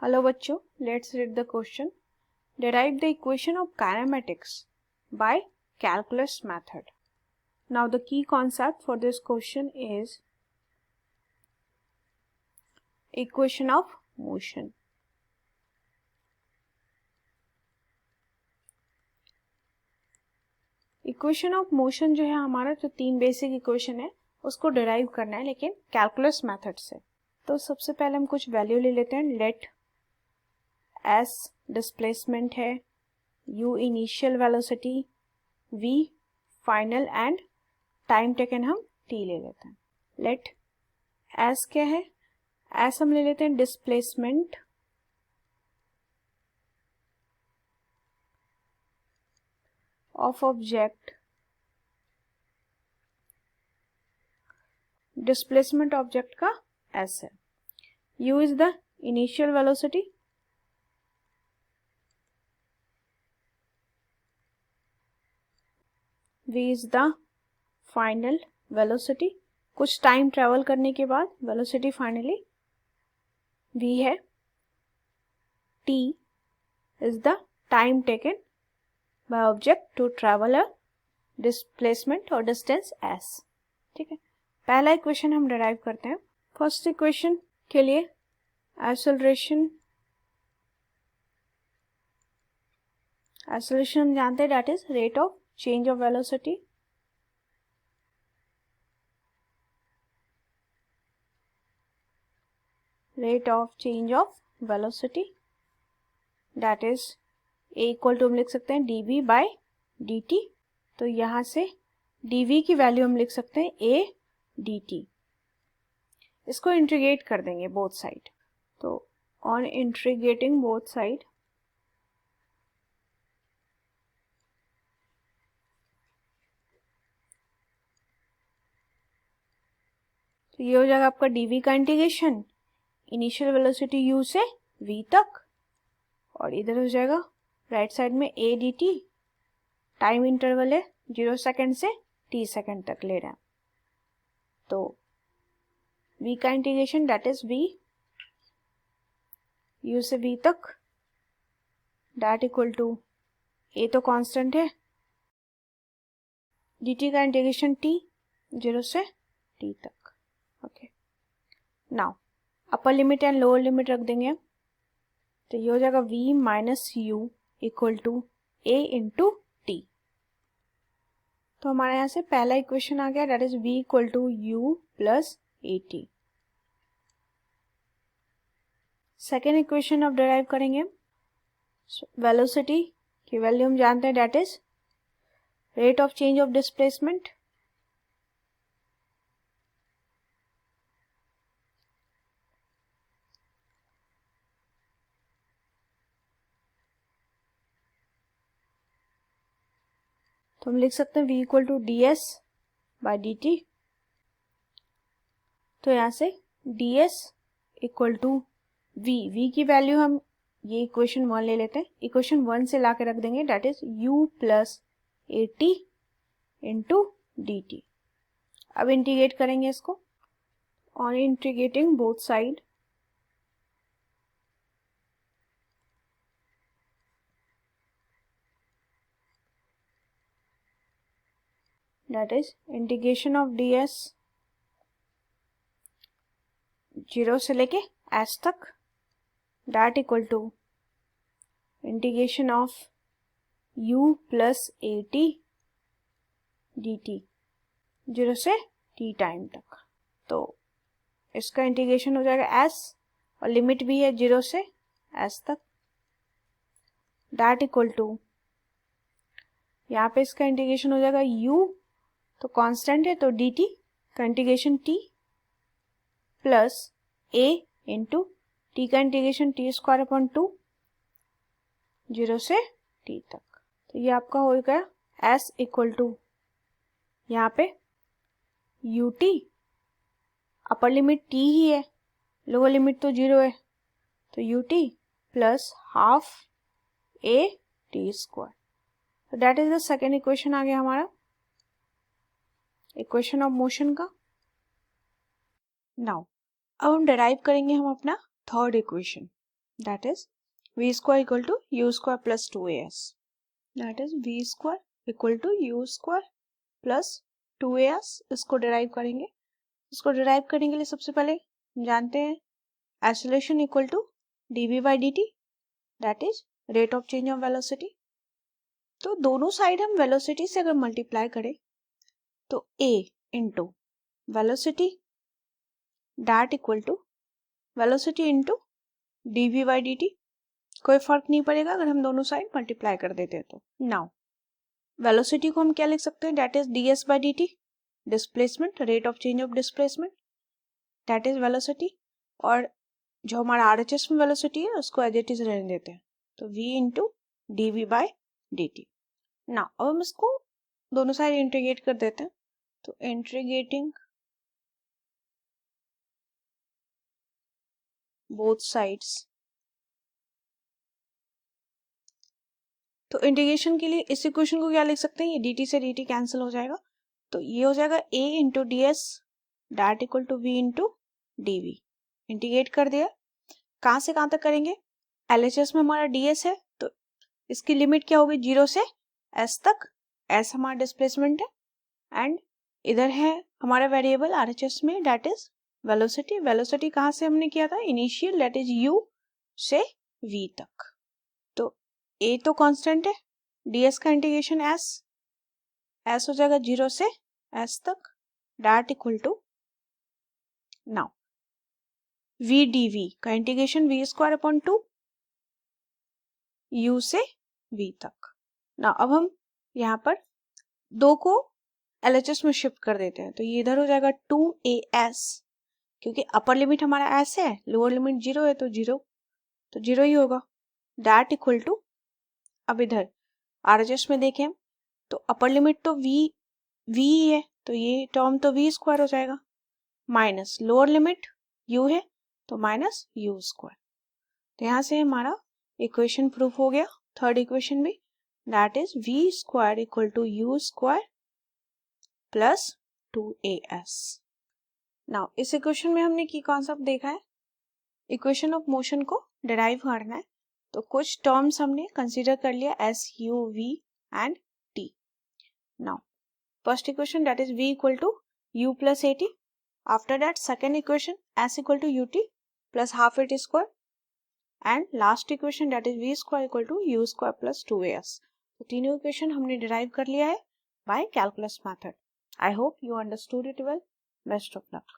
Hello बच्चों, let's read the question. Derive the equation of kinematics by calculus method. Now the key concept for this question is equation of motion. Equation of motion जो है हमारा जो 3 basic equation है उसको derive करना है, लेकिन कैलकुलस मेथड से. तो सबसे पहले हम कुछ वैल्यू ले लेते हैं. लेट एस डिस्प्लेसमेंट है, U initial velocity, V final and time taken हम टी ले लेते हैं. लेट एस क्या है? एस हम ले लेते हैं displacement of object. Displacement object का एस है. U is the initial velocity, V is the final velocity. कुछ टाइम ट्रेवल करने के बाद वेलोसिटी फाइनली वी है. T is the time taken by object to travel a displacement और distance S. ठीक है, पहला इक्वेशन हम डिराइव करते हैं. फर्स्ट इक्वेशन के लिए एक्सेलरेशन हम जानते हैं, that is rate of change of velocity. Rate of change of velocity that is A equal to हम लिख सकते हैं dv बाय dt. तो यहां से dv की वैल्यू हम लिख सकते हैं a dt. इसको इंटीग्रेट कर देंगे बोथ साइड. तो ऑन इंटीग्रेटिंग बोथ साइड तो ये हो जाएगा आपका dv का इंटीग्रेशन इनिशियल वेलोसिटी u से v तक, और इधर हो जाएगा राइट साइड में a dt. टाइम इंटरवल है 0 सेकेंड से t सेकेंड तक ले रहे हैं. तो v का integration that is v u से v तक दैट इक्वल टू a तो कांस्टेंट है, dt का इंटीग्रेशन t 0 से t तक. Okay, now upper limit and lower limit रख देंगे. तो ये हो जाएगा v minus U equal to a into T. तो हमारे यहाँ से पहला इक्वेशन आ गया, that is v equal to U plus A T. Second equation अब डिराइव करेंगे. वेलोसिटी की वैल्यू हम जानते हैं, that is rate of change of displacement. तो हम लिख सकते हैं v equal to D S by D T. तो यहाँ से D S equal to v की वैल्यू हम ये इक्वेशन 1 ले लेते हैं. इक्वेशन 1 से ला के रख देंगे, that is u plus A T into D T. अब इंटीग्रेट करेंगे इसको. On integrating both side that is integration of ds 0 से लेके s तक that equal to integration of u plus at dt 0 से t टाइम तक. तो इसका इंटीग्रेशन हो जाएगा s और लिमिट भी है 0 से s तक. that equal to यहाँ पे इसका इंटीग्रेशन हो जाएगा u तो कांस्टेंट है, तो dt का integration t plus a into T का इंटीग्रेशन टी स्क्वायर अपॉन 2 0 से t तक. तो ये आपका हो गया s इक्वल टू यहाँ पे u t. Upper limit t ही है, लोअर लिमिट तो 0 है, तो u t plus half a t square. तो that is the second equation आ गया हमारा इक्वेशन ऑफ मोशन का. नाउ अब हम डिराइव करेंगे हम अपना third equation. That is v square equal to u square plus 2as, that is v square equal to u square plus 2as। इसको डिराइव करेंगे, इसको डिराइव करने के लिए सबसे पहले जानते हैं acceleration equal to dv by dt, that is rate of change of velocity. तो दोनों साइड हम वेलोसिटी से अगर मल्टीप्लाई करें तो a into velocity that equal to velocity into dv by dt, कोई फर्क नहीं पड़ेगा अगर हम दोनों साइड मल्टीप्लाई कर देते हैं तो। नाउ वेलोसिटी को हम क्या लिख सकते हैं, that is ds by dt, displacement, rate of change of displacement, that is velocity. और जो हमारा RHS में वेलोसिटी है उसको एज इट इज रहने देते हैं, तो v into dv by dt। ना अब हम इसको दोनों साइड इंटीग्रेट कर देते हैं, तो इंटीग्रेटिंग बोथ साइड्स, तो इंटीग्रेशन के लिए इस इक्वेशन को क्या लिख सकते हैं, ये dt से dt कैंसिल हो जाएगा, तो ये हो जाएगा a into D S that equal to v into D V. Integrate कर दिया, कहाँ से कहाँ तक करेंगे, LHS में हमारा ds है तो इसकी लिमिट क्या होगी 0 से s तक, s हमारा डिस्प्लेसमेंट है एंड इधर है हमारा वेरिएबल RHS में दैट इज वेलोसिटी। वेलोसिटी कहाँ से हमने किया था, इनिशियल दैट इज u से v तक, तो a तो कांस्टेंट है, ds का इंटीग्रेशन s हो जाएगा 0 से s तक that equal to now v dv का integration v square upon 2 u से v तक। ना अब हम यहाँ पर दो को LHS में शिफ्ट कर देते हैं, तो ये इधर हो जाएगा 2as, क्योंकि अपर लिमिट हमारा s है, लोअर लिमिट 0 है, तो 0 ही होगा दैट इक्वल टू, अब इधर RHS में देखें तो अपर लिमिट तो v ही है, तो ये टर्म तो v स्क्वायर हो जाएगा, माइनस लोअर लिमिट u है तो माइनस u स्क्वायर। तो यहाँ से हमारा इक्वेशन प्रूफ हो गया, थर्ड इक्वेशन भी, that is v square equal to u square plus 2as। Now इस इक्वेशन में हमने की कॉन्सेप्ट देखा है, इक्वेशन ऑफ मोशन को डिराइव करना है, तो कुछ टर्म्स हमने कंसीडर कर लिया s, u, v and t। Now first equation that is v equal to u plus at, after that second equation s equal to ut plus half at square, and last equation that is v square equal to u square plus 2as। तो तीनों equation हमने derive कर लिया है by calculus method. I hope you understood it well. Best of luck.